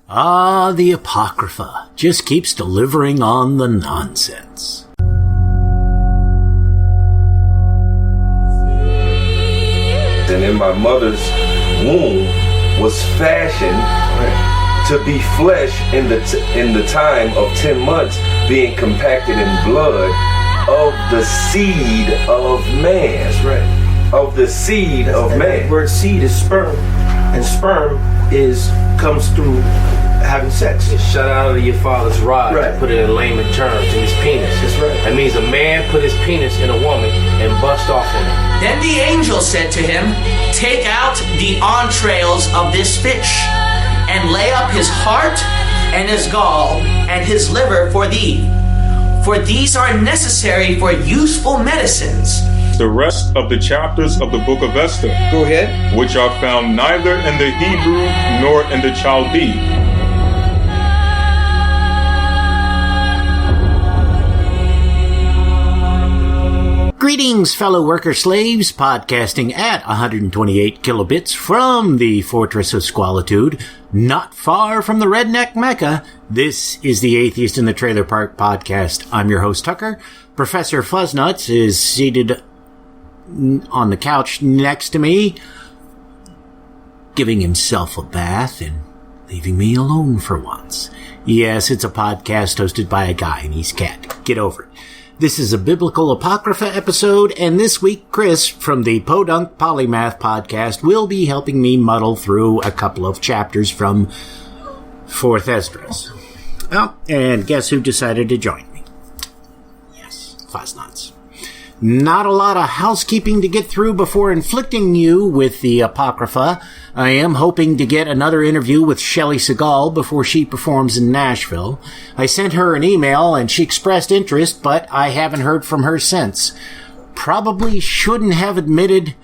Ah, the Apocrypha just keeps delivering on the nonsense. And in my mother's womb was fashioned to be flesh in the time of 10 months, being compacted in blood of the seed of man. That's right. Of the seed of man. The word seed is sperm, and sperm comes through having sex. It's shut out of your father's rod, right. To put it in layman terms, in his penis. That's right. That means a man put his penis in a woman and bust off in it. Then the angel said to him, "Take out the entrails of this fish, and lay up his heart and his gall and his liver for thee. For these are necessary for useful medicines." The rest of the chapters of the book of Esther, Go ahead. which are found neither in the Hebrew nor in the Chaldee. Greetings, fellow worker slaves, podcasting at 128 kilobits from the Fortress of Squalitude, not far from the Redneck Mecca. This is the Atheist in the Trailer Park podcast. I'm your host, Tucker. Professor Fuzznuts is seated on the couch next to me, giving himself a bath and leaving me alone for once. Yes, it's a podcast hosted by a guy and he's cat. Get over it. This is a Biblical Apocrypha episode, and this week Chris from the Podunk Polymath podcast will be helping me muddle through a couple of chapters from 4th Esdras. Oh, and guess who decided to join me? Yes, Fuzznuts. Not a lot of housekeeping to get through before inflicting you with the Apocrypha. I am hoping to get another interview with Shelley Segal before she performs in Nashville. I sent her an email and she expressed interest, but I haven't heard from her since. Probably shouldn't have admitted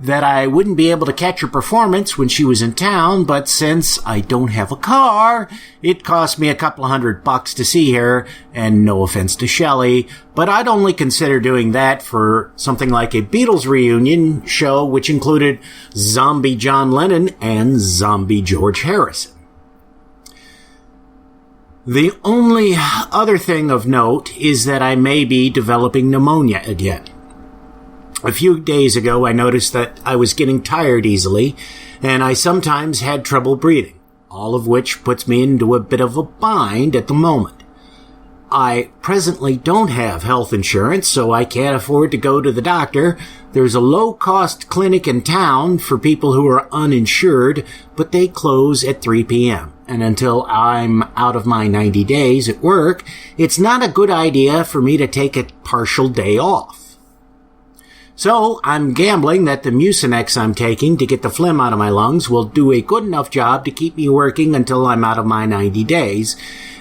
that I wouldn't be able to catch her performance when she was in town, but since I don't have a car, it cost me a couple of $100 to see her, and no offense to Shelley, but I'd only consider doing that for something like a Beatles reunion show, which included Zombie John Lennon and Zombie George Harrison. The only other thing of note is that I may be developing pneumonia again. A few days ago, I noticed that I was getting tired easily, and I sometimes had trouble breathing, all of which puts me into a bit of a bind at the moment. I presently don't have health insurance, so I can't afford to go to the doctor. There's a low-cost clinic in town for people who are uninsured, but they close at 3 p.m. And until I'm out of my 90 days at work, it's not a good idea for me to take a partial day off. So, I'm gambling that the Mucinex I'm taking to get the phlegm out of my lungs will do a good enough job to keep me working until I'm out of my 90 days,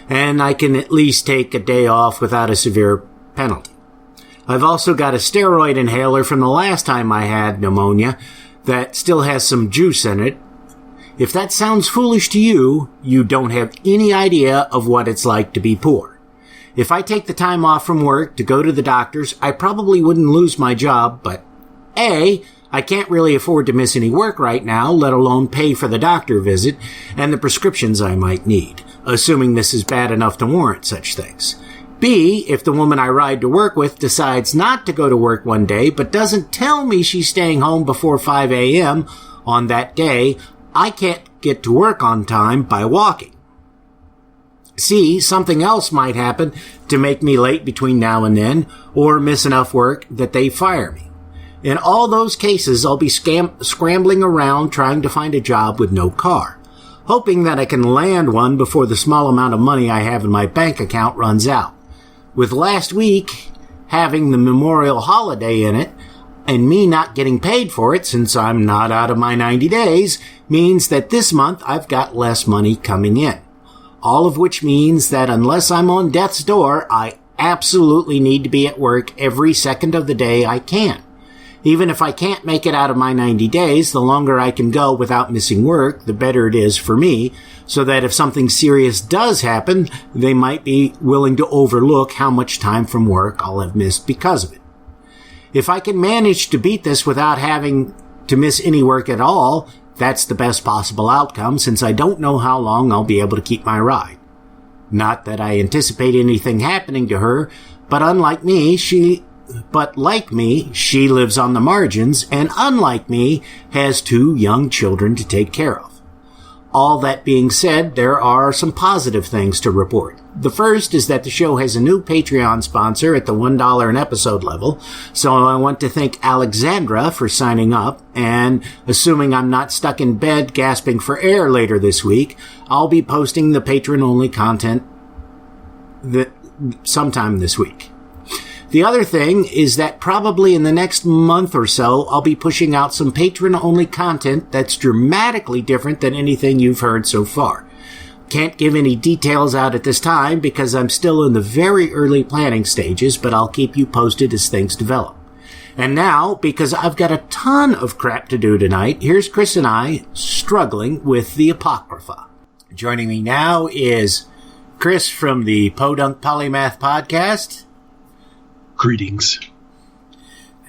and I can at least take a day off without a severe penalty. I've also got a steroid inhaler from the last time I had pneumonia that still has some juice in it. If that sounds foolish to you, you don't have any idea of what it's like to be poor. If I take the time off from work to go to the doctors, I probably wouldn't lose my job, but A, I can't really afford to miss any work right now, let alone pay for the doctor visit and the prescriptions I might need, assuming this is bad enough to warrant such things. B, if the woman I ride to work with decides not to go to work one day, but doesn't tell me she's staying home before 5 a.m. on that day, I can't get to work on time by walking. C, something else might happen to make me late between now and then, or miss enough work that they fire me. In all those cases, I'll be scrambling around trying to find a job with no car, hoping that I can land one before the small amount of money I have in my bank account runs out. With last week having the Memorial holiday in it, and me not getting paid for it since I'm not out of my 90 days, means that this month I've got less money coming in. All of which means that unless I'm on death's door, I absolutely need to be at work every second of the day I can. Even if I can't make it out of my 90 days, the longer I can go without missing work, the better it is for me, so that if something serious does happen, they might be willing to overlook how much time from work I'll have missed because of it. If I can manage to beat this without having to miss any work at all, that's the best possible outcome since I don't know how long I'll be able to keep my ride. Not that I anticipate anything happening to her, but like me, she lives on the margins, and unlike me, has 2 young children to take care of. All that being said, there are some positive things to report. The first is that the show has a new Patreon sponsor at the $1 an episode level, so I want to thank Alexandra for signing up, and assuming I'm not stuck in bed gasping for air later this week, I'll be posting the patron-only content sometime this week. The other thing is that probably in the next month or so, I'll be pushing out some patron-only content that's dramatically different than anything you've heard so far. Can't give any details out at this time because I'm still in the very early planning stages, but I'll keep you posted as things develop. And now, because I've got a ton of crap to do tonight, here's Chris and I struggling with the Apocrypha. Joining me now is Chris from the Podunk Polymath podcast. Greetings.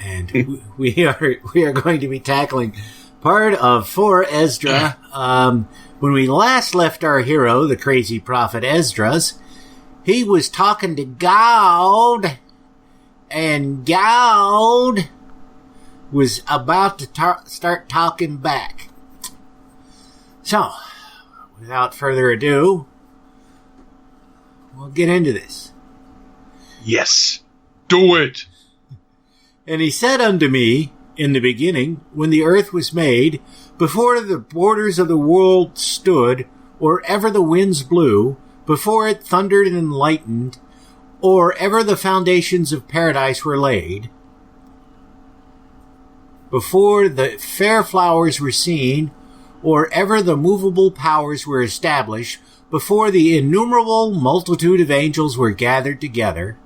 And we are going to be tackling part of 4 Ezra. When we last left our hero, the crazy prophet Esdras, he was talking to God, and God was about to start talking back. So, without further ado, we'll get into this. Yes. Do it. And he said unto me, in the beginning, when the earth was made, before the borders of the world stood, or ever the winds blew, before it thundered and lightened, or ever the foundations of paradise were laid, before the fair flowers were seen, or ever the movable powers were established, before the innumerable multitude of angels were gathered together,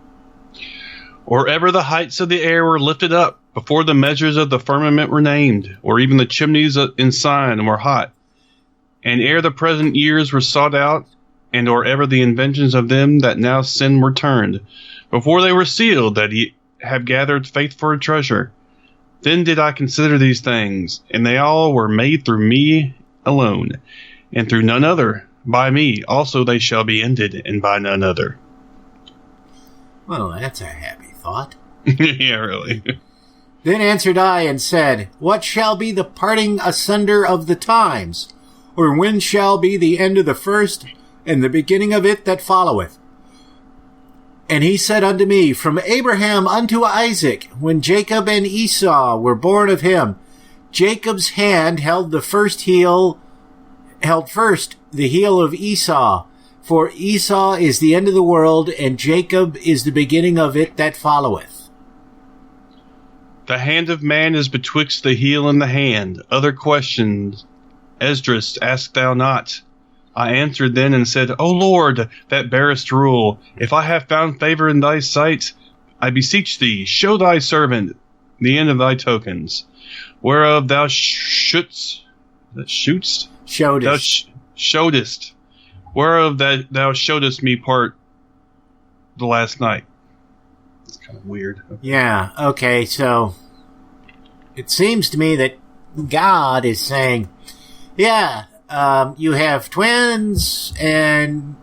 or ever the heights of the air were lifted up, before the measures of the firmament were named, or even the chimneys in sign were hot, and ere the present years were sought out, and or ever the inventions of them that now sin were turned, before they were sealed that ye have gathered faith for a treasure. Then did I consider these things, and they all were made through me alone, and through none other. By me also they shall be ended, and by none other. Well, that's a happy thought. Yeah, really. Then answered I and said, What shall be the parting asunder of the times? Or when shall be the end of the first, and the beginning of it that followeth? And he said unto me, From Abraham unto Isaac, when Jacob and Esau were born of him, Jacob's hand held first the heel of Esau. For Esau is the end of the world, and Jacob is the beginning of it that followeth. The hand of man is betwixt the heel and the hand. Other questions, Esdras, ask thou not. I answered then and said, O Lord, that bearest rule, if I have found favor in thy sight, I beseech thee, show thy servant the end of thy tokens, whereof thou showedest, whereof that thou showedest me part the last night. It's kind of weird. Yeah, okay, so it seems to me that God is saying, yeah, you have twins, and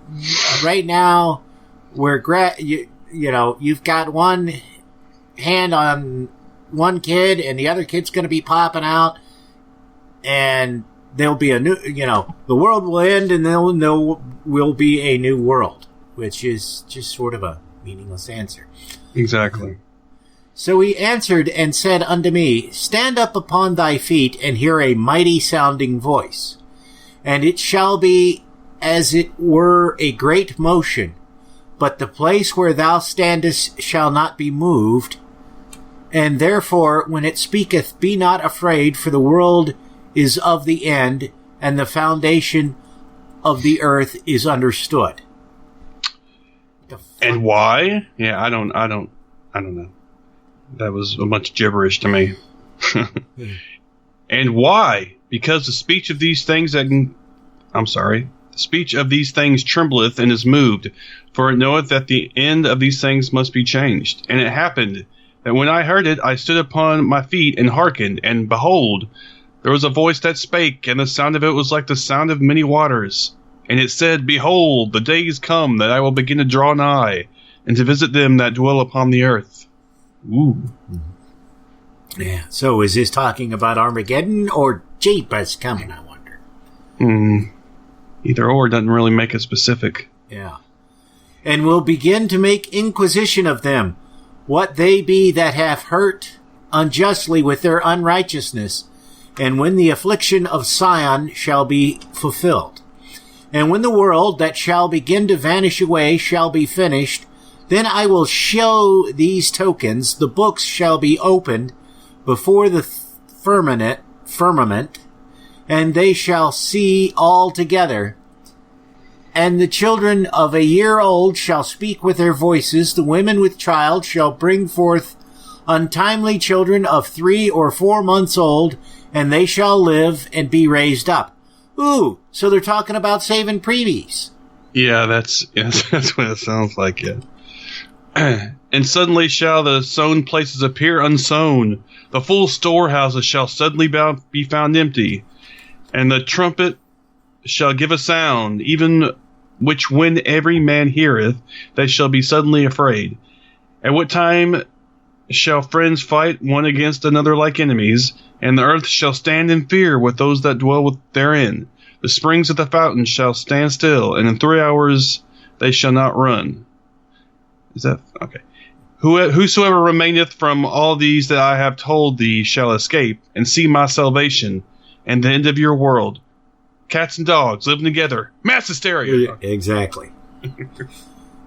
right now you've got one hand on one kid, and the other kid's going to be popping out, and there'll be a new, the world will end, and there will be a new world, which is just sort of a meaningless answer. Exactly. So he answered and said unto me, Stand up upon thy feet, and hear a mighty sounding voice. And it shall be as it were a great motion, but the place where thou standest shall not be moved. And therefore, when it speaketh, be not afraid, for the world is of the end, and the foundation of the earth is understood. And why? Yeah, I don't know. That was a bunch of gibberish to me. And why? Because the speech of these things trembleth and is moved, for it knoweth that the end of these things must be changed. And it happened that when I heard it, I stood upon my feet and hearkened, and behold, there was a voice that spake, and the sound of it was like the sound of many waters. And it said, Behold, the days come that I will begin to draw nigh, and to visit them that dwell upon the earth. Ooh. Yeah. So is this talking about Armageddon or Jeepers coming, I wonder? Either or doesn't really make it specific. Yeah. And will begin to make inquisition of them, what they be that have hurt unjustly with their unrighteousness, and when the affliction of Sion shall be fulfilled. And when the world that shall begin to vanish away shall be finished, then I will show these tokens, the books shall be opened before the firmament, and they shall see all together. And the children of a year old shall speak with their voices, the women with child shall bring forth untimely children of 3 or 4 months old, and they shall live and be raised up. Ooh, so they're talking about saving preemies. Yeah, that's what it sounds like, yeah. And suddenly shall the sown places appear unsown. The full storehouses shall suddenly be found empty. And the trumpet shall give a sound, even which when every man heareth, they shall be suddenly afraid. At what time shall friends fight one against another like enemies, and the earth shall stand in fear with those that dwell therein. The springs of the fountain shall stand still, and in 3 hours they shall not run. Is that okay? Whosoever remaineth from all these that I have told thee shall escape, and see my salvation, and the end of your world. Cats and dogs living together. Mass hysteria. Exactly.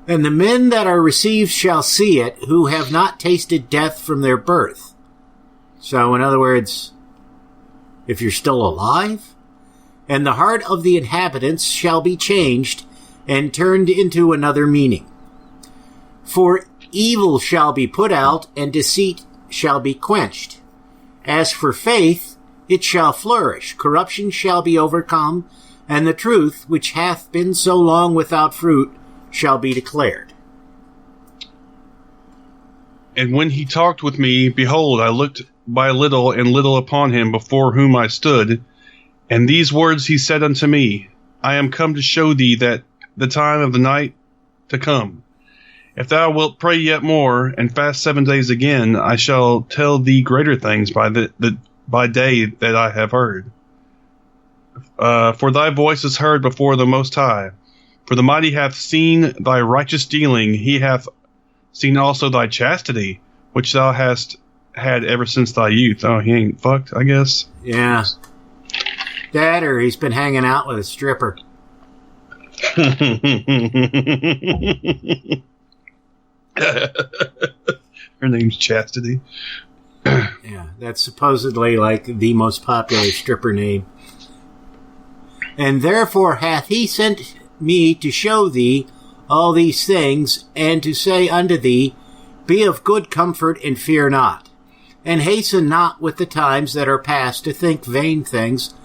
And the men that are received shall see it, who have not tasted death from their birth. So, in other words, if you're still alive, and the heart of the inhabitants shall be changed and turned into another meaning. For evil shall be put out, and deceit shall be quenched. As for faith, it shall flourish, corruption shall be overcome, and the truth, which hath been so long without fruit, shall be declared. And when he talked with me, behold, I looked by little and little upon him before whom I stood, and these words he said unto me, I am come to show thee that the time of the night to come. If thou wilt pray yet more, and fast 7 days again, I shall tell thee greater things by day that I have heard. For thy voice is heard before the Most High. For the mighty hath seen thy righteous dealing, he hath seen also thy chastity, which thou hast had ever since thy youth. Oh, he ain't fucked, I guess. Yeah. That, or he's been hanging out with a stripper. Her name's Chastity. Yeah, that's supposedly like the most popular stripper name. And therefore hath he sent me to show thee all these things, and to say unto thee, Be of good comfort, and fear not. And hasten not with the times that are past to think vain things.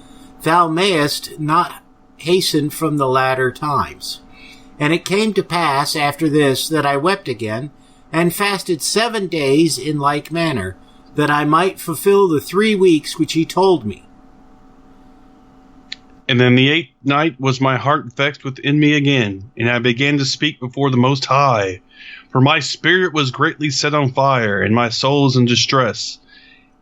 Thou mayest not hasten from the latter times. And it came to pass after this that I wept again, and fasted 7 days in like manner, that I might fulfill the 3 weeks which he told me. And then the 8th night was my heart vexed within me again, and I began to speak before the Most High. For my spirit was greatly set on fire, and my soul is in distress.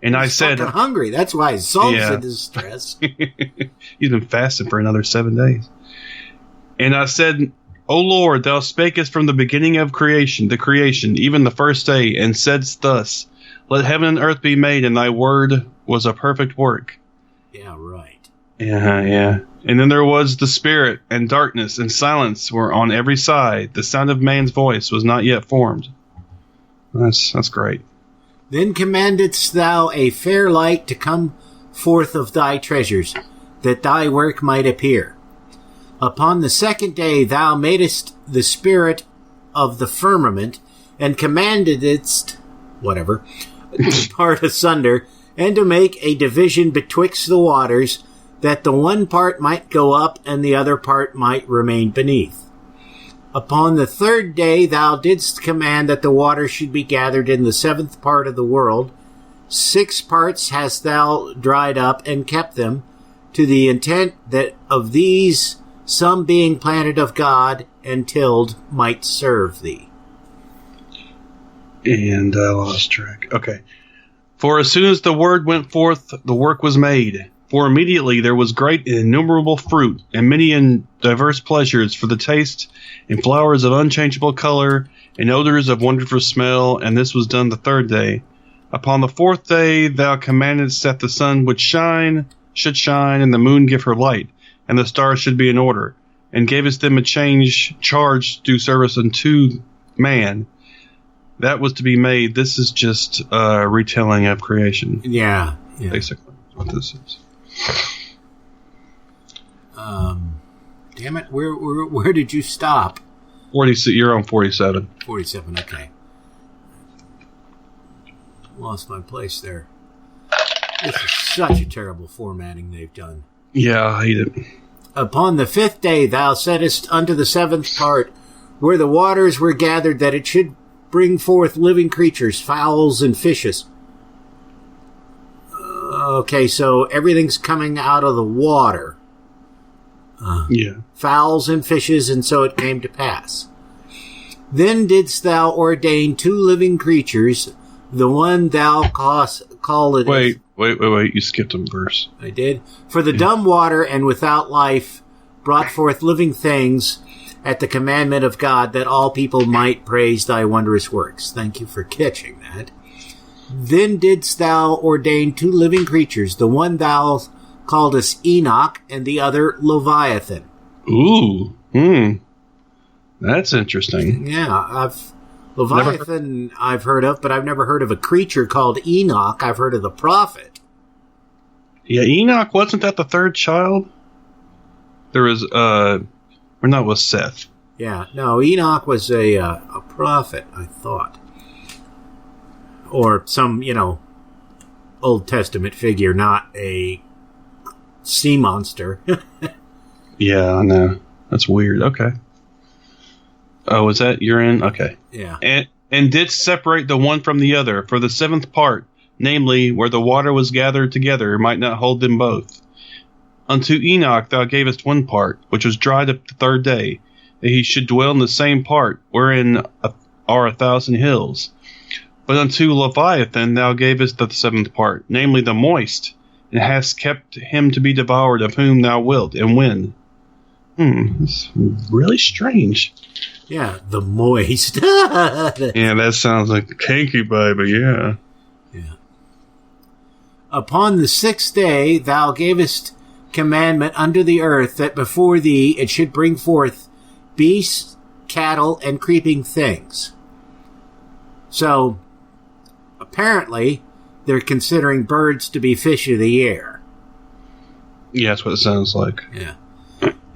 And I said, fucking hungry. That's why his soul's in distress. He's been fasting for another 7 days. And I said, O Lord, thou spakest from the beginning of creation, even the first day, and saidst thus, Let heaven and earth be made, and thy word was a perfect work. Yeah, right. Yeah. And then there was the spirit, and darkness, and silence were on every side. The sound of man's voice was not yet formed. That's great. Then commandedst thou a fair light to come forth of thy treasures, that thy work might appear. Upon the 2nd day thou madest the spirit of the firmament, and commandedst, to part asunder, and to make a division betwixt the waters, that the one part might go up, and the other part might remain beneath. Upon the 3rd day thou didst command that the water should be gathered in the 7th part of the world, 6 parts hast thou dried up and kept them, to the intent that of these some being planted of God and tilled might serve thee. And I lost track. Okay. For as soon as the word went forth, the work was made. For immediately there was great and innumerable fruit, and many and diverse pleasures for the taste, and flowers of unchangeable color, and odors of wonderful smell, and this was done the 3rd day. Upon the 4th day thou commandedst that the sun should shine, and the moon give her light, and the stars should be in order, and gavest them a charge to do service unto man. That was to be made. This is just a retelling of creation. Yeah. Basically, what this is. Damn it! Where did you stop? 40. You're on 47. 47. Okay. Lost my place there. This is such a terrible formatting they've done. Yeah, I hate it. Upon the 5th day thou settest unto the 7th part, where the waters were gathered, that it should bring forth living creatures, fowls and fishes. Okay, so everything's coming out of the water. Yeah. Fowls and fishes, and so it came to pass. Then didst thou ordain 2 living creatures, the one thou callest... Wait. You skipped a verse. I did. For the dumb water and without life brought forth living things at the commandment of God, that all people might praise thy wondrous works. Thank you for catching that. Then didst thou ordain 2 living creatures, the one thou calledest Enoch, and the other Leviathan. Ooh. That's interesting. Yeah, Leviathan I've heard of, but I've never heard of a creature called Enoch. I've heard of the prophet. Yeah, Enoch, wasn't that the 3rd child? There was, or not, was Seth. Yeah, no, Enoch was a prophet, I thought. Or some, Old Testament figure, not a sea monster. Yeah, I know. That's weird. Okay. Oh, was that you're in? Okay. Yeah. And did separate the one from the other for the 7th part, namely, where the water was gathered together, might not hold them both. Unto Enoch thou gavest 1 part, which was dried up the 3rd day, that he should dwell in the same part, wherein are 1,000 hills. But unto Leviathan thou gavest the 7th part, namely the moist, and hast kept him to be devoured of whom thou wilt, and when. It's really strange. Yeah, the moist. Yeah, that sounds like kinky, baby, yeah. Yeah. Upon the 6th day thou gavest commandment unto the earth, that before thee it should bring forth beasts, cattle, and creeping things. So, apparently, they're considering birds to be fish of the air. Yeah, that's what it sounds like. Yeah.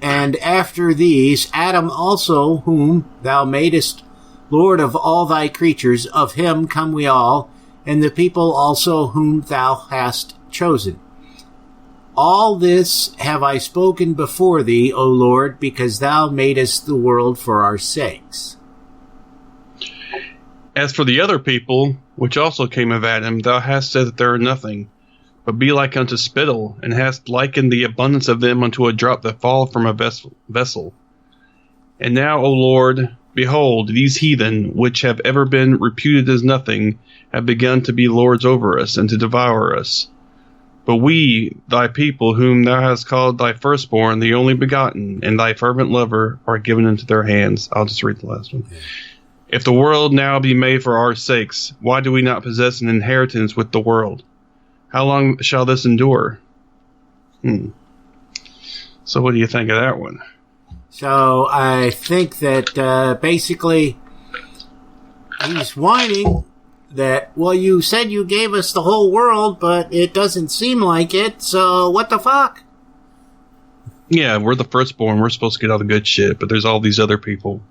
And after these, Adam also, whom thou madest Lord of all thy creatures, of him come we all, and the people also whom thou hast chosen. All this have I spoken before thee, O Lord, because thou madest the world for our sakes. As for the other people, which also came of Adam, thou hast said that there are nothing, but be like unto spittle, and hast likened the abundance of them unto a drop that falleth from a vessel. And now, O Lord, behold, these heathen, which have ever been reputed as nothing, have begun to be lords over us, and to devour us. But we, thy people, whom thou hast called thy firstborn, the only begotten, and thy fervent lover, are given into their hands. I'll just read the last one. If the world now be made for our sakes, why do we not possess an inheritance with the world? How long shall this endure? So what do you think of that one? So I think that basically he's whining that, well, you said you gave us the whole world, but it doesn't seem like it, so what the fuck? Yeah, we're the firstborn. We're supposed to get all the good shit, but there's all these other people.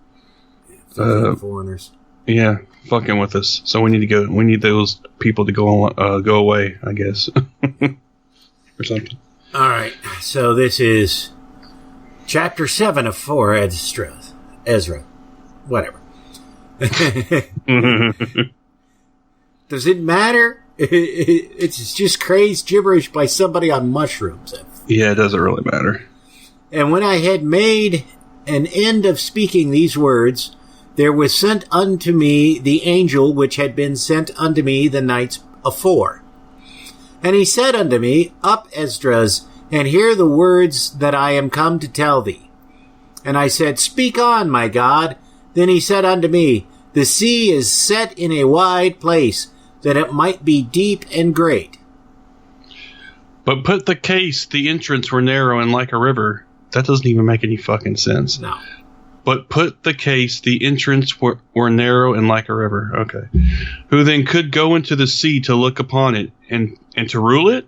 Foreigners. Yeah, fucking with us. So we need to go. We need those people to go away, I guess, or something. All right. So this is chapter 7 of 4. Ezra, whatever. Does it matter It's just crazed gibberish by somebody on mushrooms. Yeah, it doesn't really matter. And when I had made an end of speaking these words, there was sent unto me the angel which had been sent unto me the nights afore. And he said unto me, Up, Esdras, and hear the words that I am come to tell thee. And I said, Speak on, my God. Then he said unto me, The sea is set in a wide place, that it might be deep and great. But put the case the entrance were narrow and like a river. That doesn't even make any fucking sense. No. But put the case the entrance were narrow and like a river. Okay. Who then could go into the sea to look upon it and to rule it?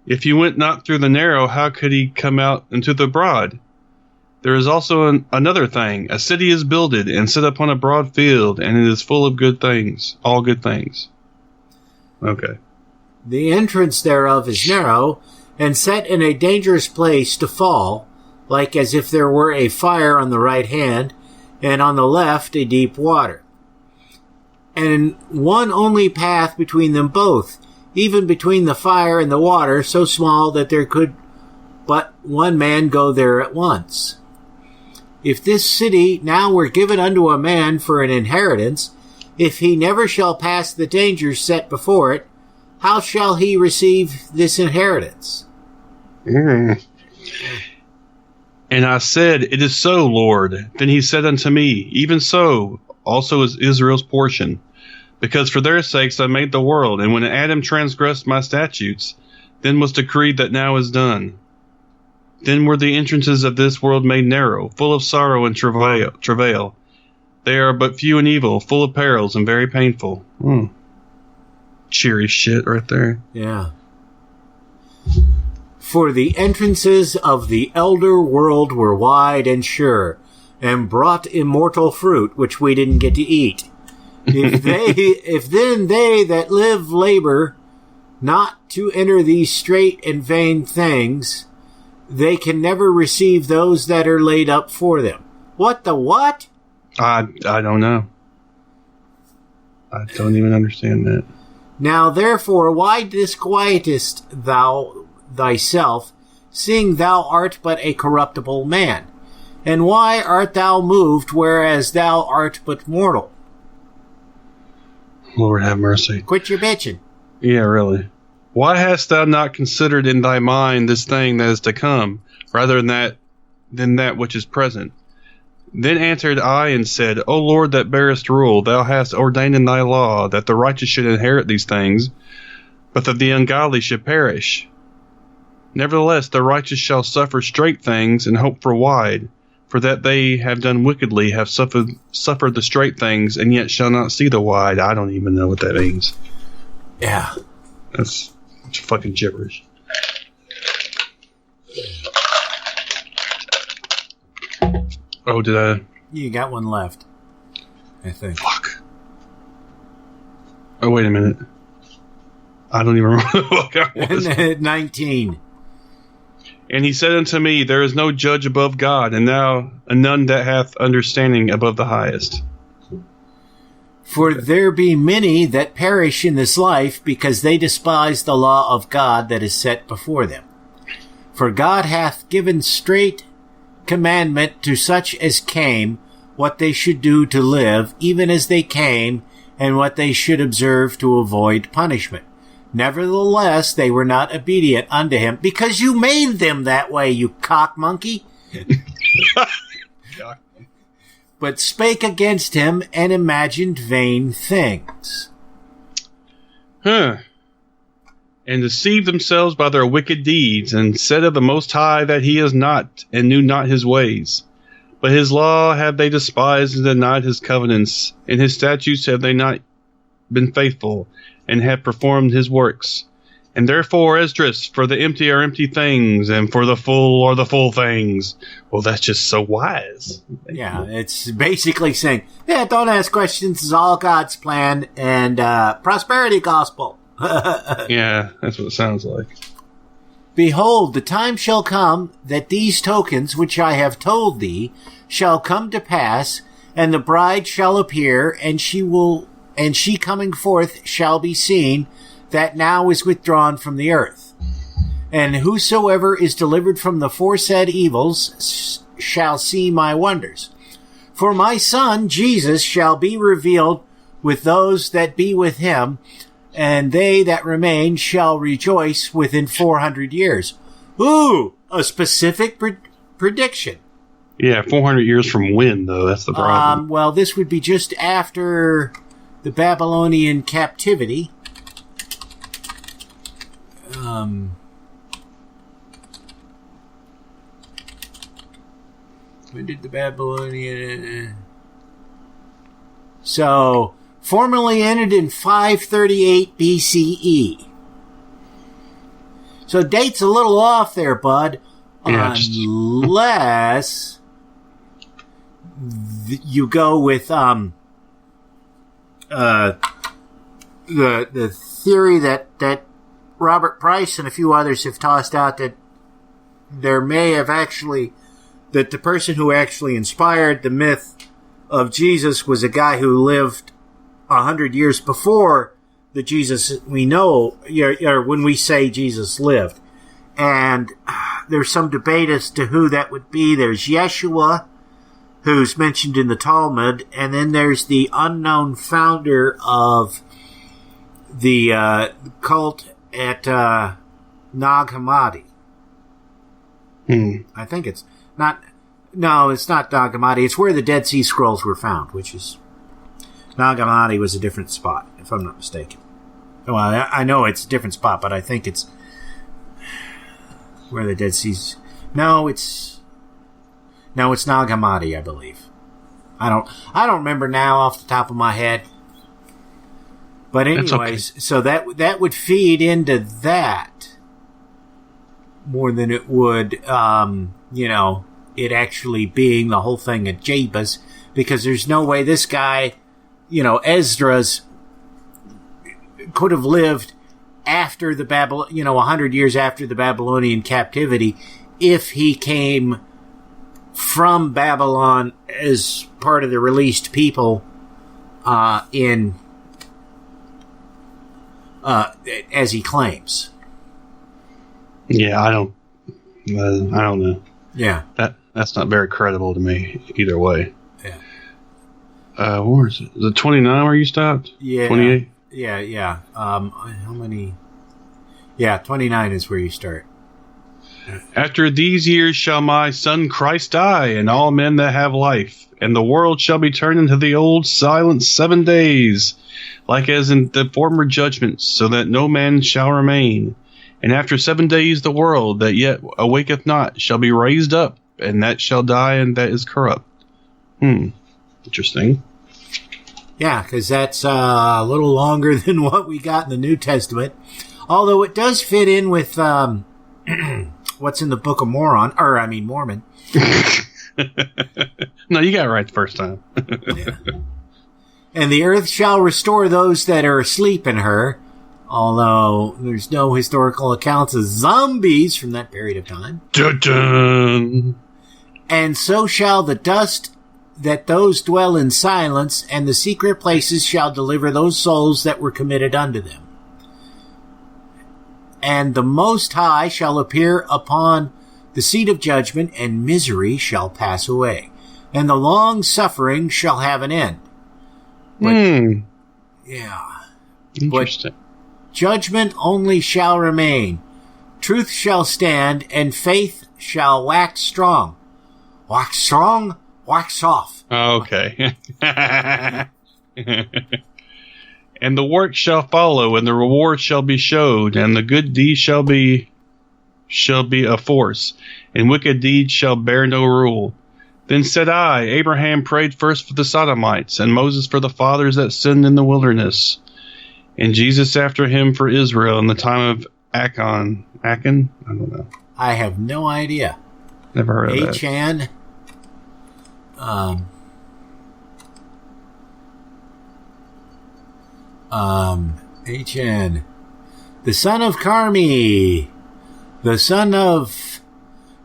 If he went not through the narrow, how could he come out into the broad? There is also another thing. A city is builded and set upon a broad field, and it is full of good things, all good things. Okay. The entrance thereof is narrow, and set in a dangerous place to fall, like as if there were a fire on the right hand, and on the left a deep water. And one only path between them both, even between the fire and the water, so small that there could but one man go there at once. If this city now were given unto a man for an inheritance, if he never shall pass the dangers set before it, how shall he receive this inheritance? And I said, It is so, Lord. Then he said unto me, Even so also is Israel's portion. Because for their sakes I made the world, and when Adam transgressed my statutes, then was decreed that now is done. Then were the entrances of this world made narrow, full of sorrow and travail. They are but few and evil, full of perils and very painful. Cheery shit right there. Yeah. For the entrances of the elder world were wide and sure, and brought immortal fruit, which we didn't get to eat. If then they that live labor not to enter these straight and vain things, they can never receive those that are laid up for them. What the what? I don't know. I don't even understand that. Now therefore, why disquietest thou thyself, seeing thou art but a corruptible man? And why art thou moved, whereas thou art but mortal? Lord have mercy. Quit your bitching. Yeah, really. Why hast thou not considered in thy mind this thing that is to come, rather than that which is present? Then answered I and said, O Lord that bearest rule, thou hast ordained in thy law that the righteous should inherit these things, but that the ungodly should perish. Nevertheless, the righteous shall suffer straight things and hope for wide, for that they have done wickedly have suffered the straight things, and yet shall not see the wide. I don't even know what that means. Yeah. That's fucking gibberish. Oh, did I? You got one left, I think. Fuck. Oh, wait a minute. I don't even remember what I was. 19. And he said unto me, There is no judge above God, and none that hath understanding above the highest. For there be many that perish in this life, because they despise the law of God that is set before them. For God hath given straight commandment to such as came, what they should do to live, even as they came, and what they should observe to avoid punishment. Nevertheless, they were not obedient unto him, because you made them that way, you cock monkey. But spake against him and imagined vain things. And deceived themselves by their wicked deeds, and said of the Most High that he is not, and knew not his ways. But his law have they despised and denied his covenants, and his statutes have they not been faithful, and have performed his works. And therefore, Esdras, for the empty are empty things, and for the full are the full things. Well, that's just so wise. Yeah, it's basically saying, don't ask questions, it's all God's plan, and prosperity gospel. Yeah, that's what it sounds like. Behold, the time shall come that these tokens which I have told thee shall come to pass, and the bride shall appear, and she coming forth shall be seen, that now is withdrawn from the earth. And whosoever is delivered from the foresaid evils shall see my wonders. For my son Jesus shall be revealed with those that be with him, and they that remain shall rejoice within 400 years. Ooh, a specific prediction. Yeah, 400 years from when, though? That's the problem. Well, this would be just after the Babylonian captivity. When did the Babylonian... So, formally ended in 538 BCE. So, date's a little off there, bud. Yeah, Unless you go with the theory that Robert Price and a few others have tossed out, that there may have actually, that the person who actually inspired the myth of Jesus was a guy who lived 100 years before the Jesus we know, or when we say Jesus lived. And there's some debate as to who that would be. There's Yeshua, who's mentioned in the Talmud, and then there's the unknown founder of the cult at Nag Hammadi. I think it's not... No, it's not Nag Hammadi. It's where the Dead Sea Scrolls were found, which is... Nag Hammadi was a different spot, if I'm not mistaken. Well, I know it's a different spot, but I think it's where the Dead Sea's... No, it's Nag Hammadi, I believe. I don't remember now off the top of my head. But anyways, okay. So that would feed into that more than it would, it actually being the whole thing at Jebus, because there's no way this guy, Esdras, could have lived after the 100 years after the Babylonian captivity, if he came from Babylon as part of the released people as he claims. Yeah, I don't know. Yeah, that's not very credible to me either way. Yeah. Where is it? The 29 where you stopped? Yeah. 28. Yeah. How many? Yeah, 29 is where you start. After these years shall my son Christ die, and all men that have life, and the world shall be turned into the old silent 7 days, like as in the former judgments, so that no man shall remain. And after 7 days the world that yet awaketh not shall be raised up, and that shall die, and that is corrupt. Interesting. Yeah, because that's a little longer than what we got in the New Testament. Although it does fit in with what's in the Book of Mormon. No, you got it right the first time. Yeah. And the earth shall restore those that are asleep in her, although there's no historical accounts of zombies from that period of time. Dun-dun. And so shall the dust that those dwell in silence, and the secret places shall deliver those souls that were committed unto them. And the Most High shall appear upon the seat of judgment, and misery shall pass away, and the long suffering shall have an end. But, yeah. Interesting. But judgment only shall remain. Truth shall stand, and faith shall wax strong. Wax strong, wax off. Okay. And the work shall follow, and the reward shall be showed, and the good deed shall be a force, and wicked deeds shall bear no rule. Then said I, Abraham prayed first for the Sodomites, and Moses for the fathers that sinned in the wilderness, and Jesus after him for Israel in the time of Achan? I don't know. I have no idea. Never heard of that. Achan. Achan. The son of Carmi. The son of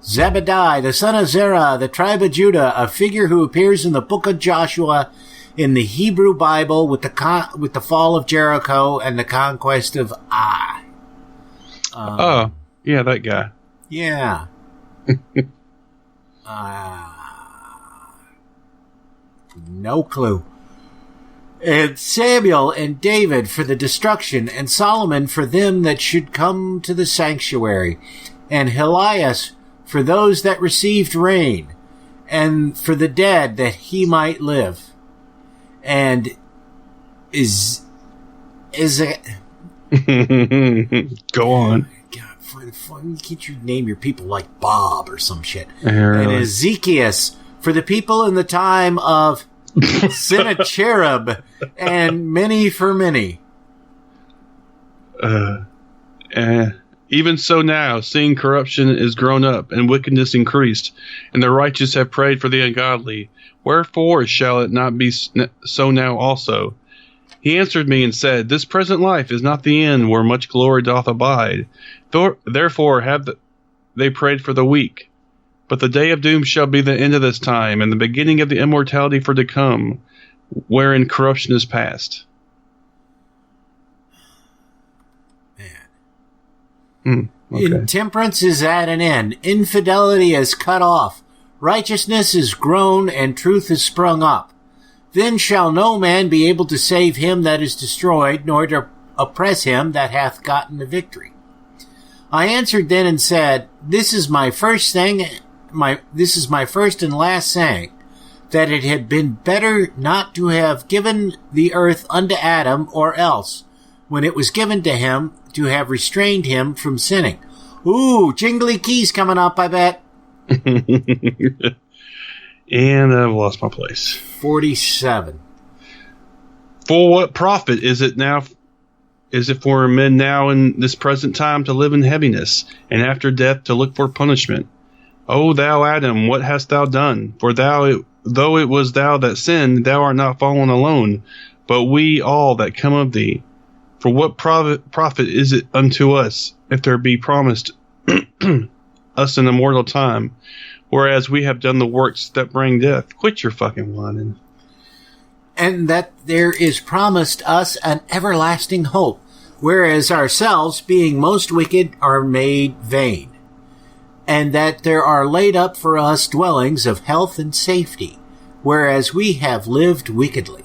Zabadi. The son of Zerah. The tribe of Judah. A figure who appears in the book of Joshua in the Hebrew Bible with the fall of Jericho and the conquest of Ai. Yeah, that guy. Yeah. No clue. And Samuel and David for the destruction, and Solomon for them that should come to the sanctuary, and Elias for those that received rain, and for the dead that he might live. And is it? Go on. God, can't you name your people like Bob or some shit? Really? And Ezekias for the people in the time of Sennacherib, and many for many. Even so now, seeing corruption is grown up, and wickedness increased, and the righteous have prayed for the ungodly, wherefore shall it not be so now also? He answered me and said, This present life is not the end where much glory doth abide. Therefore have they prayed for the weak. But the day of doom shall be the end of this time, and the beginning of the immortality for to come, wherein corruption is past. Man. Okay. Intemperance is at an end. Infidelity is cut off. Righteousness is grown, and truth is sprung up. Then shall no man be able to save him that is destroyed, nor to oppress him that hath gotten the victory. I answered then and said, This is my first and last saying, that it had been better not to have given the earth unto Adam, or else, when it was given to him, to have restrained him from sinning. Ooh, jingly keys coming up, I bet. And I've lost my place. 47. For what profit is it for men now in this present time to live in heaviness, and after death to look for punishment? O thou Adam, what hast thou done? For though it was thou that sinned, thou art not fallen alone, but we all that come of thee. For what profit is it unto us, if there be promised us an immortal time, whereas we have done the works that bring death? Quit your fucking whining. And that there is promised us an everlasting hope, whereas ourselves, being most wicked, are made vain. And that there are laid up for us dwellings of health and safety, whereas we have lived wickedly.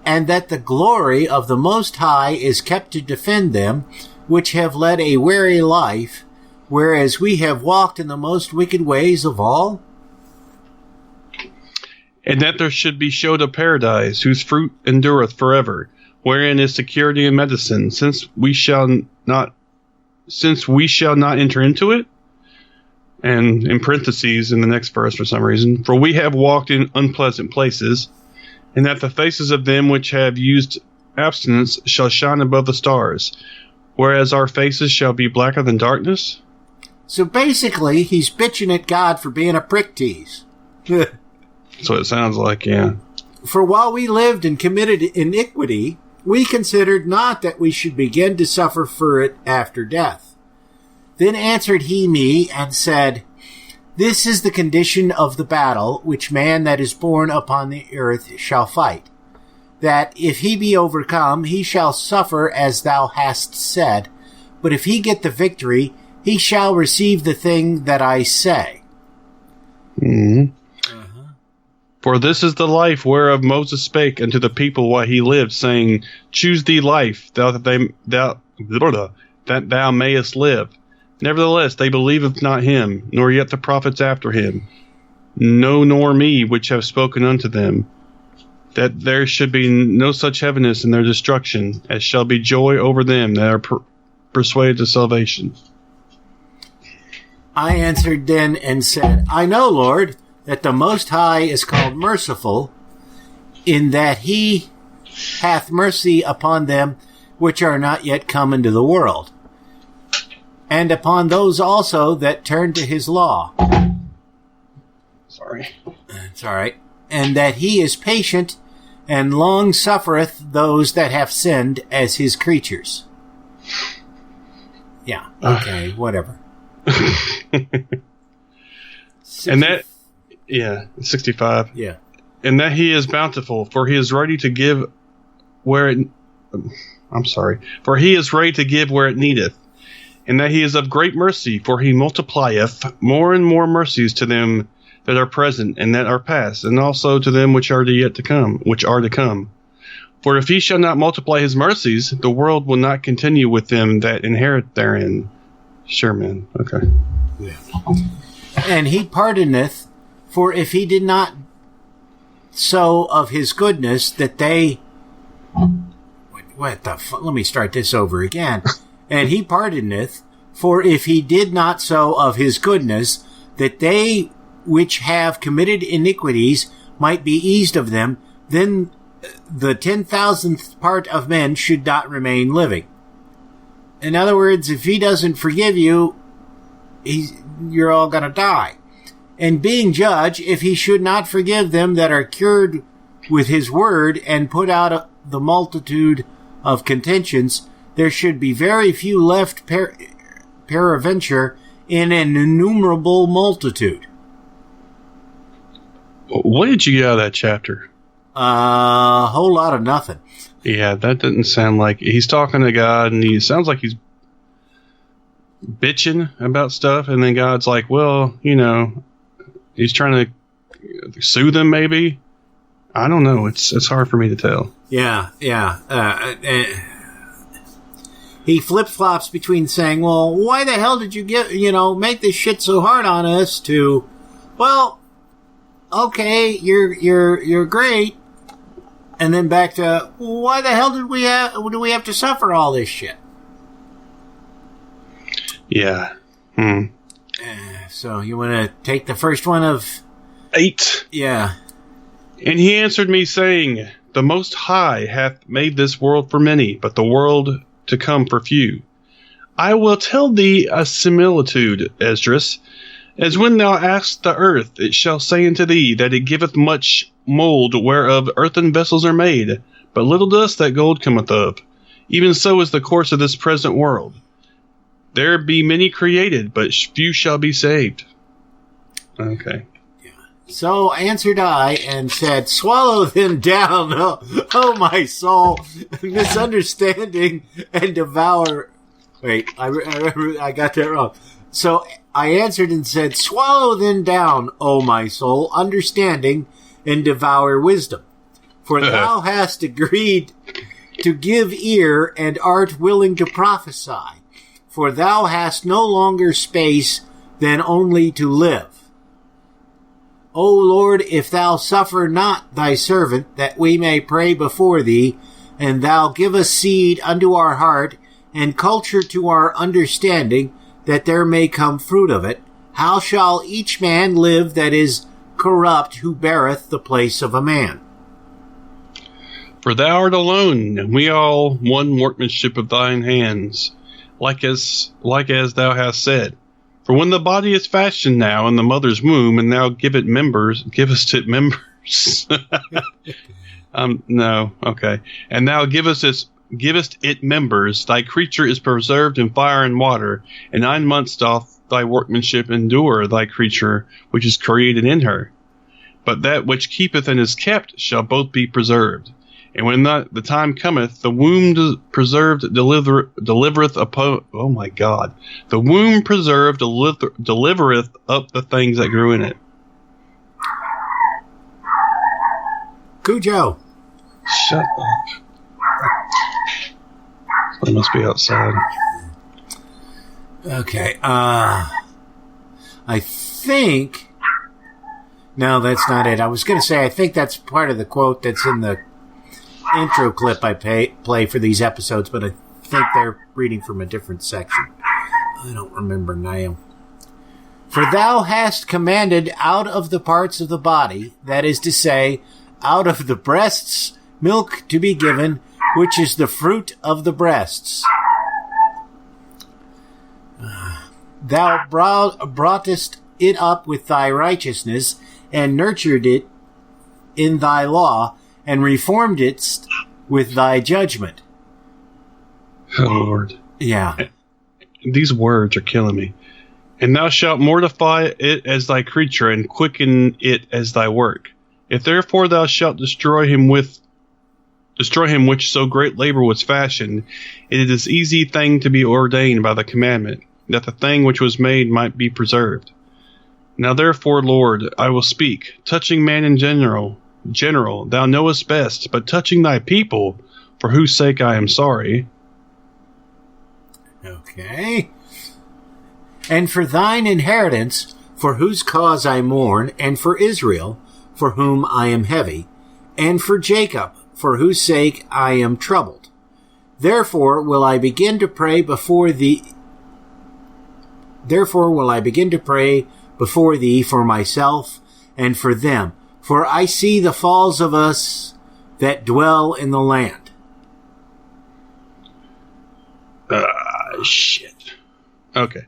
And that the glory of the Most High is kept to defend them, which have led a weary life, whereas we have walked in the most wicked ways of all. And that there should be showed a paradise, whose fruit endureth forever, wherein is security and medicine, since we shall not enter into it. And in parentheses in the next verse for some reason, for we have walked in unpleasant places, and that the faces of them which have used abstinence shall shine above the stars, whereas our faces shall be blacker than darkness. So basically, he's bitching at God for being a prick tease. That's what it sounds like, yeah. For while we lived and committed iniquity, we considered not that we should begin to suffer for it after death. Then answered he me and said, This is the condition of the battle which man that is born upon the earth shall fight, that if he be overcome, he shall suffer as thou hast said, but if he get the victory, he shall receive the thing that I say. Mm-hmm. For this is the life whereof Moses spake unto the people while he lived, saying, Choose thee life, that thou mayest live. Nevertheless, they believeth not him, nor yet the prophets after him. No, nor me, which have spoken unto them, that there should be no such heaviness in their destruction, as shall be joy over them that are persuaded to salvation. I answered then and said, I know, Lord, that the Most High is called merciful, in that he hath mercy upon them which are not yet come into the world, and upon those also that turn to his law. Sorry. It's all right. And that he is patient, and long suffereth those that have sinned as his creatures. Yeah, okay, whatever. And that, yeah, 65. Yeah. and that he is bountiful, for he is ready to give where it. For he is ready to give where it needeth, and that he is of great mercy, for he multiplieth more and more mercies to them that are present and that are past, and also to them which are to come. For if he shall not multiply his mercies, the world will not continue with them that inherit therein. Sure, man. Okay. Yeah. And he pardoneth, for if he did not so of his goodness that they... What the fuck? Let me start this over again. And he pardoneth, for if he did not so of his goodness that they which have committed iniquities might be eased of them, then the 10,000th part of men should not remain living. In other words, if he doesn't forgive you, you're all going to die. And being judge, if he should not forgive them that are cured with his word and put out the multitude of contentions, there should be very few left peradventure in an innumerable multitude. What did you get out of that chapter? A whole lot of nothing. Yeah, that didn't sound like... He's talking to God, and he sounds like he's bitching about stuff, and then God's like, well, you know, he's trying to soothe him, maybe? I don't know. It's hard for me to tell. Yeah. He flip-flops between saying, well, why the hell did you make this shit so hard on us, to, well, okay, you're great. And then back to, why the hell do we have to suffer all this shit? Yeah. So you want to take the first one of 8? Yeah. And he answered me, saying, the Most High hath made this world for many, but the world to come for few. I will tell thee a similitude, Esdras. As when thou askest the earth, it shall say unto thee that it giveth much mold whereof earthen vessels are made, but little dust that gold cometh of. Even so is the course of this present world. There be many created, but few shall be saved. Okay. So answered I and said, swallow them down, oh my soul, misunderstanding and devour. Wait, I got that wrong. So I answered and said, swallow them down, O my soul, understanding and devour wisdom. For thou hast agreed to give ear and art willing to prophesy. For thou hast no longer space than only to live. O Lord, if thou suffer not thy servant, that we may pray before thee, and thou give us seed unto our heart, and culture to our understanding, that there may come fruit of it, how shall each man live that is corrupt, who beareth the place of a man? For thou art alone, and we all one workmanship of thine hands, like as thou hast said. For when the body is fashioned now in the mother's womb, and thou givest it members. No, okay. And thou givest it members, thy creature is preserved in fire and water, and 9 months doth thy workmanship endure thy creature which is created in her. But that which keepeth and is kept shall both be preserved. And when the time cometh, the womb preserved delivereth upon... Oh my God. The womb preserved delivereth up the things that grew in it. Cujo. Shut up. I must be outside. Okay. I think... No, that's not it. I was going to say, I think that's part of the quote that's in the intro clip I play for these episodes, but I think they're reading from a different section. I don't remember now. For thou hast commanded out of the parts of the body, that is to say, out of the breasts, milk to be given, which is the fruit of the breasts. Thou broughtest it up with thy righteousness, and nurtured it in thy law, and reformed it with thy judgment. Oh, Lord. Yeah. These words are killing me. And thou shalt mortify it as thy creature, and quicken it as thy work. If therefore thou shalt destroy him which so great labor was fashioned, it is an easy thing to be ordained by the commandment, that the thing which was made might be preserved. Now therefore, Lord, I will speak, touching man in general, thou knowest best, but touching thy people, for whose sake I am sorry. Okay. And for thine inheritance, for whose cause I mourn, and for Israel, for whom I am heavy, and for Jacob, for whose sake I am troubled. Therefore will I begin to pray before thee for myself and for them, for I see the falls of us that dwell in the land. Shit. Okay.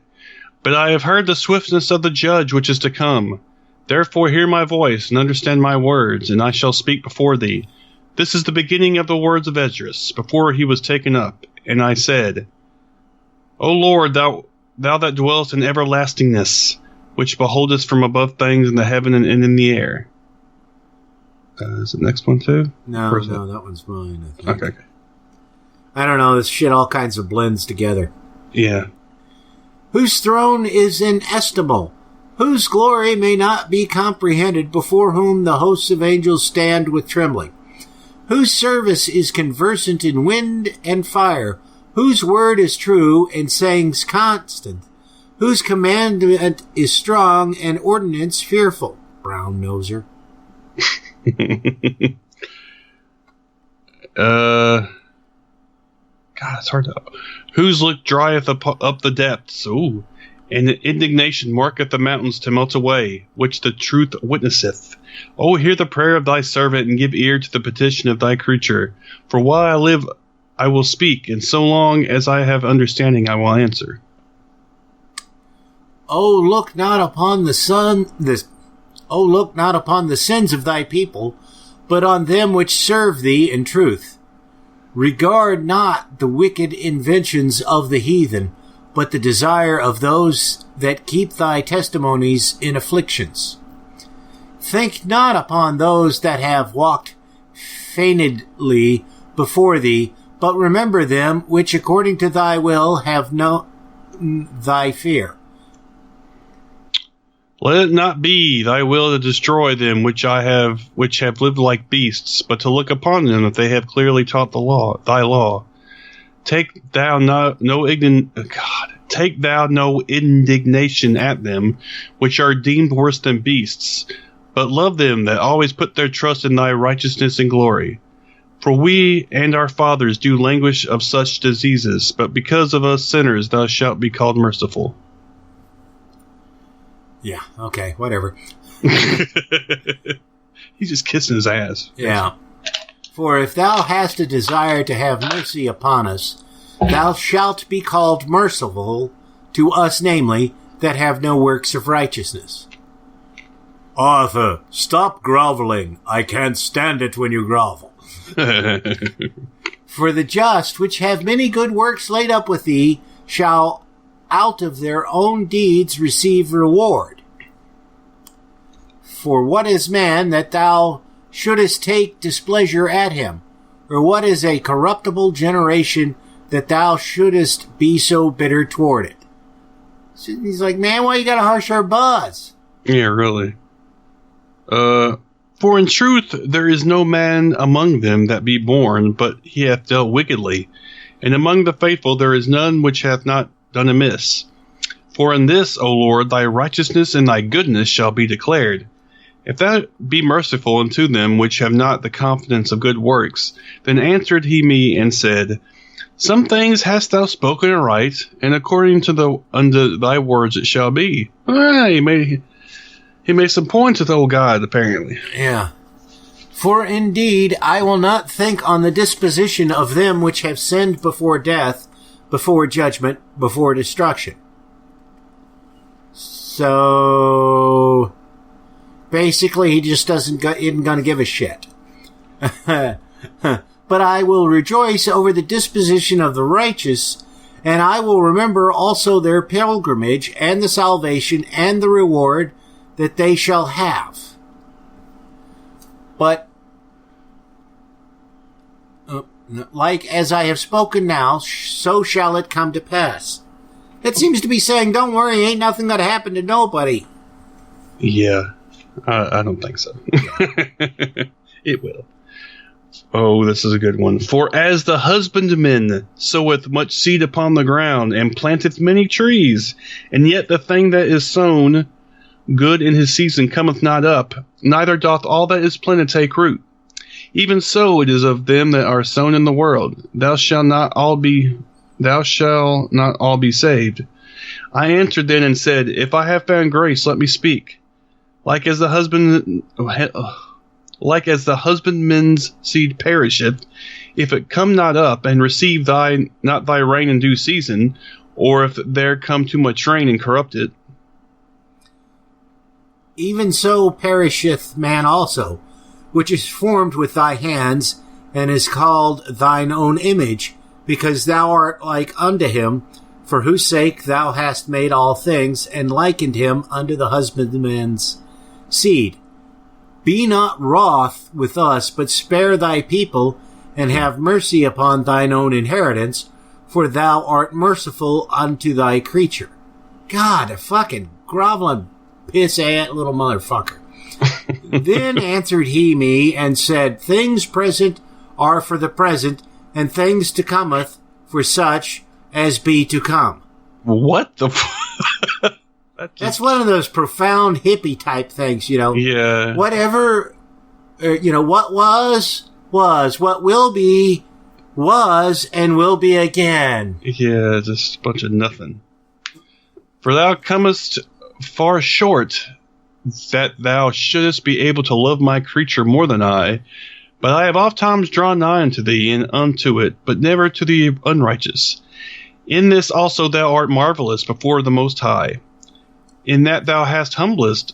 But I have heard the swiftness of the judge which is to come. Therefore hear my voice and understand my words, and I shall speak before thee. This is the beginning of the words of Esdras, before he was taken up. And I said, O Lord, thou that dwellest in everlastingness, which beholdest from above things in the heaven and in the air. Is the next one too? No, that one's mine, I think. Okay. I don't know, this shit all kinds of blends together. Yeah. Whose throne is inestimable, whose glory may not be comprehended, before whom the hosts of angels stand with trembling, whose service is conversant in wind and fire, whose word is true and sayings constant, whose commandment is strong and ordinance fearful. Brown noser. God, it's hard to... Whose look drieth up the depths, ooh, and indignation marketh the mountains to melt away, which the truth witnesseth. Oh, hear the prayer of thy servant, and give ear to the petition of thy creature. For while I live, I will speak, and so long as I have understanding, I will answer. Look not upon the sins of thy people, but on them which serve thee in truth. Regard not the wicked inventions of the heathen, but the desire of those that keep thy testimonies in afflictions. Think not upon those that have walked feignedly before thee, but remember them which according to thy will have known thy fear. Let it not be thy will to destroy them which have lived like beasts, but to look upon them that they have clearly taught thy law. Take thou no indignation at them which are deemed worse than beasts, but love them that always put their trust in thy righteousness and glory. For we and our fathers do languish of such diseases, but because of us sinners thou shalt be called merciful. Yeah, okay, whatever. He's just kissing his ass. Yeah. For if thou hast a desire to have mercy upon us, thou shalt be called merciful to us, namely, that have no works of righteousness. Arthur, stop groveling. I can't stand it when you grovel. For the just, which have many good works laid up with thee, shall out of their own deeds receive reward. For what is man that thou shouldest take displeasure at him? Or what is a corruptible generation that thou shouldest be so bitter toward it? So he's like, man, why you gotta hush our buzz? Yeah, really. For in truth there is no man among them that be born, but he hath dealt wickedly. And among the faithful there is none which hath not done amiss. For in this, O Lord, thy righteousness and thy goodness shall be declared. If thou be merciful unto them which have not the confidence of good works, then answered he me and said, Some things hast thou spoken aright, and according to unto thy words it shall be. He made some points with old God, apparently. Yeah. For indeed I will not think on the disposition of them which have sinned before death, before judgment, before destruction. So basically he just isn't going to give a shit. But I will rejoice over the disposition of the righteous, and I will remember also their pilgrimage and the salvation and the reward that they shall have. but like as I have spoken now, so shall it come to pass. It seems to be saying, don't worry, ain't nothing going to happen to nobody. Yeah, I don't think so. It will. Oh, this is a good one. For as the husbandman soweth much seed upon the ground, and planteth many trees, and yet the thing that is sown good in his season cometh not up, neither doth all that is planted take root. Even so it is of them that are sown in the world. Thou shalt not all be saved. I answered then and said, If I have found grace, let me speak. Like as the husbandman's seed perisheth, if it come not up, and receive not thy rain in due season, or if there come too much rain and corrupt it. Even so perisheth man also, which is formed with thy hands, and is called thine own image, because thou art like unto him, for whose sake thou hast made all things, and likened him unto the husbandman's seed. Be not wroth with us, but spare thy people, and have mercy upon thine own inheritance, for thou art merciful unto thy creature. God, a fucking groveling piss-ass little motherfucker. Then answered he me, and said, Things present are for the present, and things to cometh for such as be to come. What the That's one of those profound hippie type things, you know. Yeah. Whatever, what was, what will be, was, and will be again. Yeah, just a bunch of nothing. For thou comest far short, that thou shouldest be able to love my creature more than I. But I have oft times drawn nigh unto thee, and unto it, but never to the unrighteous. In this also thou art marvelous before the Most High, in that thou hast humbled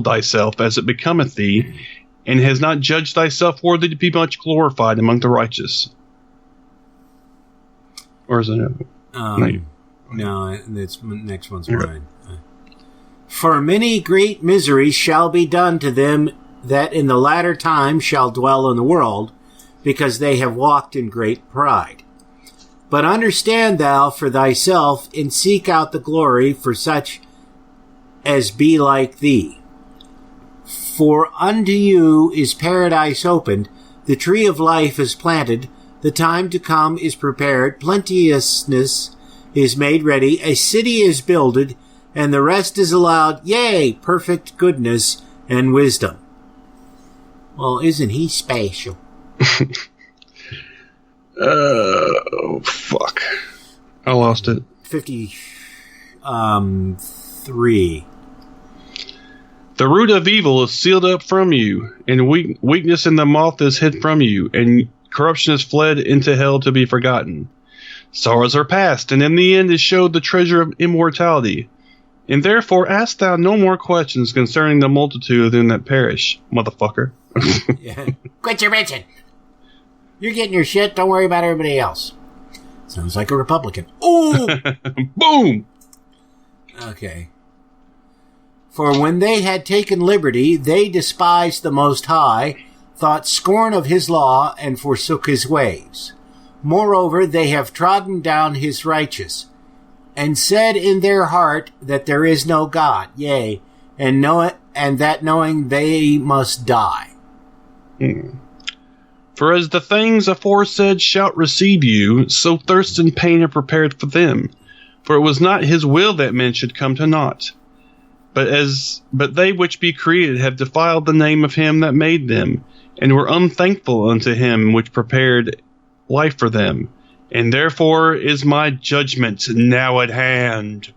thyself as it becometh thee, and hast not judged thyself worthy to be much glorified among the righteous. Or is it? No, this next one's mine. For many great miseries shall be done to them that in the latter time shall dwell in the world, because they have walked in great pride. But understand thou for thyself, and seek out the glory for such as be like thee. For unto you is paradise opened, the tree of life is planted, the time to come is prepared, plenteousness is made ready, a city is builded, and the rest is allowed, yea, perfect goodness and wisdom. Well, isn't he special? Oh, fuck. I lost it. 53. The root of evil is sealed up from you, and weakness in the moth is hid from you, and corruption is fled into hell to be forgotten. Sorrows are past, and in the end is showed the treasure of immortality. And therefore ask thou no more questions concerning the multitude of them that perish, motherfucker. Yeah. Quit your bitching. You're getting your shit, don't worry about everybody else. Sounds like a Republican. Ooh! Boom! Okay. For when they had taken liberty, they despised the Most High, thought scorn of his law, and forsook his ways. Moreover, they have trodden down his righteous, and said in their heart that there is no God, yea, and that knowing they must die. For as the things aforesaid shall receive you, so thirst and pain are prepared for them. For it was not his will that men should come to naught. But they which be created have defiled the name of him that made them, and were unthankful unto him which prepared life for them. And therefore is my judgment now at hand.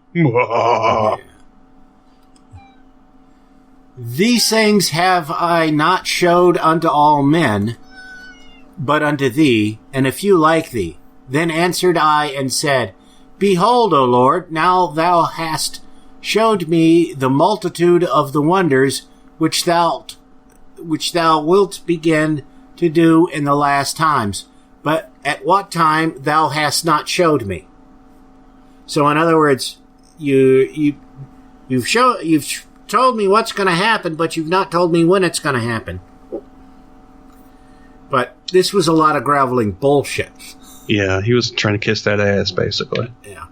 These things have I not showed unto all men, but unto thee, and a few like thee. Then answered I and said, Behold, O Lord, now thou hast showed me the multitude of the wonders which thou wilt begin to do in the last times. But at what time thou hast not showed me. So in other words, you've told me what's going to happen, but you've not told me when it's going to happen. But this was a lot of groveling bullshit. Yeah, he was trying to kiss that ass, basically. Yeah.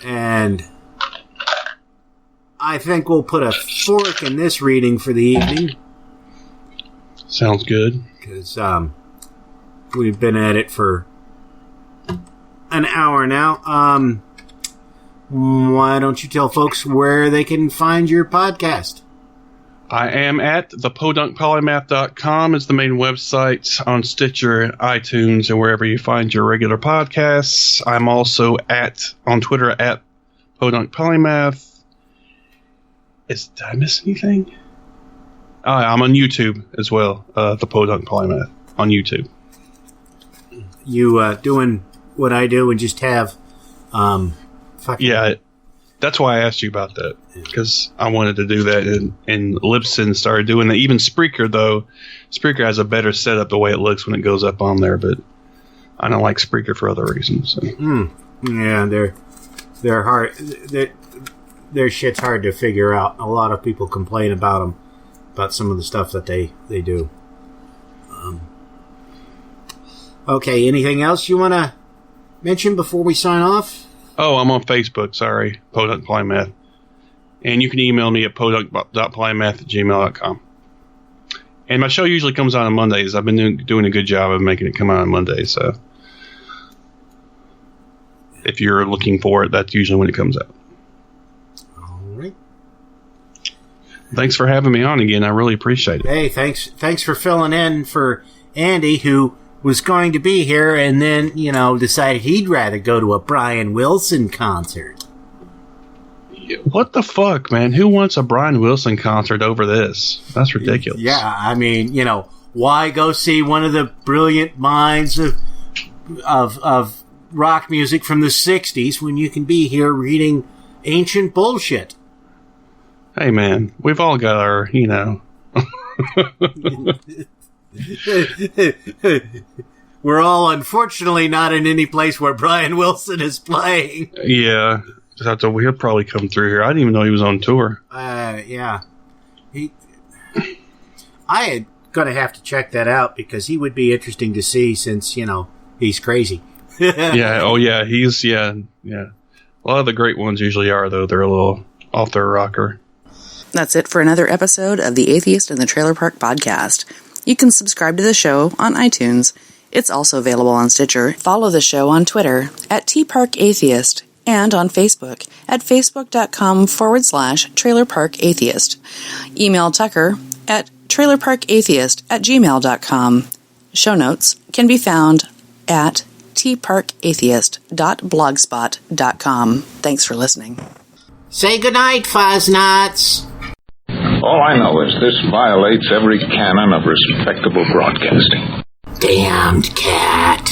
And I think we'll put a fork in this reading for the evening. Sounds good. Because we've been at it for an hour now. Why don't you tell folks where they can find your podcast? I am at thepodunkpolymath.com is the main website, on Stitcher, iTunes, and wherever you find your regular podcasts. I'm also on Twitter at Podunk Polymath. Did I miss anything? I'm on YouTube as well, the Podunk Polymath on YouTube. You doing what I do and just have Yeah, that's why I asked you about that, because I wanted to do that, and Libsyn started doing that. Even Spreaker, though, Spreaker has a better setup the way it looks when it goes up on there, but I don't like Spreaker for other reasons. So. Yeah, they're hard. Their shit's hard to figure out. A lot of people complain about them, about some of the stuff that they do. Okay, anything else you want to mention before we sign off? Oh, I'm on Facebook, sorry, Podunk Polymath. And you can email me at podunk.polymath@gmail.com. And my show usually comes out on Mondays. I've been doing a good job of making it come out on Mondays, so if you're looking for it, that's usually when it comes out. All right. Thanks for having me on again. I really appreciate it. Hey, thanks for filling in for Andy, who was going to be here and then, decided he'd rather go to a Brian Wilson concert. What the fuck, man? Who wants a Brian Wilson concert over this? That's ridiculous. Yeah, I mean, why go see one of the brilliant minds of rock music from the 60s when you can be here reading ancient bullshit? Hey, man, we've all got our, We're all unfortunately not in any place where Brian Wilson is playing. Yeah, he'll probably come through here. I didn't even know he was on tour. Yeah. I had gonna have to check that out because he would be interesting to see since, he's crazy. Yeah, oh yeah, yeah. A lot of the great ones usually are, though. They're a little off their rocker. That's it for another episode of the Atheist in the Trailer Park podcast. You can subscribe to the show on iTunes. It's also available on Stitcher. Follow the show on Twitter at tparkatheist and on Facebook at facebook.com/trailerparkatheist. Email Tucker at trailerparkatheist@gmail.com. Show notes can be found at tparkatheist.blogspot.com. Thanks for listening. Say goodnight, Fosnuts. All I know is this violates every canon of respectable broadcasting. Damned cat.